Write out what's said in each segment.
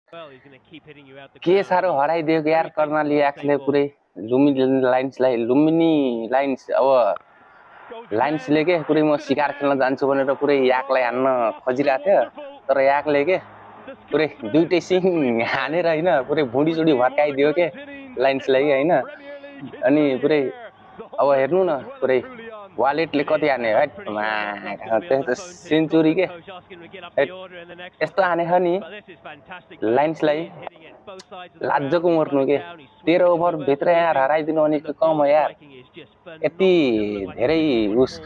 के साह्रो हराइदियो कि यार कर्णाली याक्सले पुरै लुम्बिनी लाइन्स अब लाइन्सले के पुरै म शिकार खेल्न जान्छु भनेर पुरै याकलाई हान्न खोजिरहेको थियो तर याकले के पुरै दुईटै सिङ हानेर हैन पुरै भुँडी सुडी भत्काइदियो के लाइन्सलाई हैन अनि पुरै अब हेर्नु न पुरै वालेटले कति हाने है त्यस्तो सेन्चुरी के यस्तो हानेछ नि लाइन्सलाई लाजको मर्नु के 13 ओभर भित्र यार हराइदिनु भनेको कम हो यार यति धेरै उस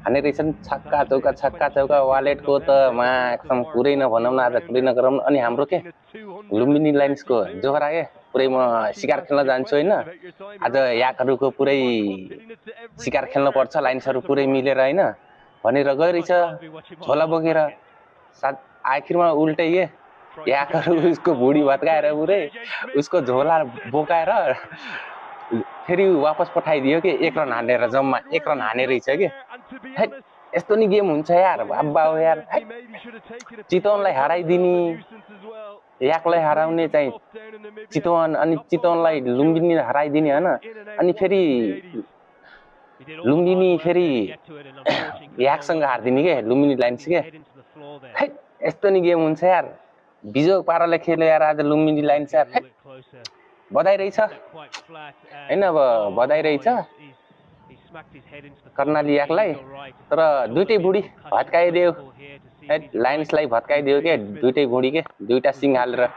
हाने रहेछन् छक्का चौका वालेटको त मा एकदम कुरै नभनौँ न आज कुरै नगरौँ अनि हाम्रो के लुम्बिनी लाइन्सको जोगरा के पुरै म शिकार खेल्न जान्छु हैन आज याकहरुको पुरै शिकार खेल्न पर्छ लाइन्सहरु पुरै मिलेर हैन भनेर गइरहेछ झोला बोकेर आखिरमा उल्टै के याकहरु उसको भुडी भत्काएर पुरै उसको झोला बोकाएर फेरि वापस पठाइदियो के एक रन हानेर जम्मा एक रन हाने रहेछ के यस्तो नि गेम हुन्छ यार बाबा हो यार चितवनलाई हराइदिनी याकलाई हराउने चाहिँ चितवन अनि चितवनलाई लुम्बिनी हराइदिने हैन अनि फेरि लुम्बिनी फेरि याकसँग हार्दिने के लुम्बिनी लाइन्स के यस्तो नि गेम हुन्छ यार बिजोग पाराले खेल्यो यार आज लुम्बिनी लाइन्स यार बधाई रहेछ हैन अब बधाई रहेछ कर्णाली याकलाई तर दुईटै बुढी भत्काइदियो लाइन्सलाई भत्काइदियो के दुईटै बुढी के दुईटा सिङ हालेर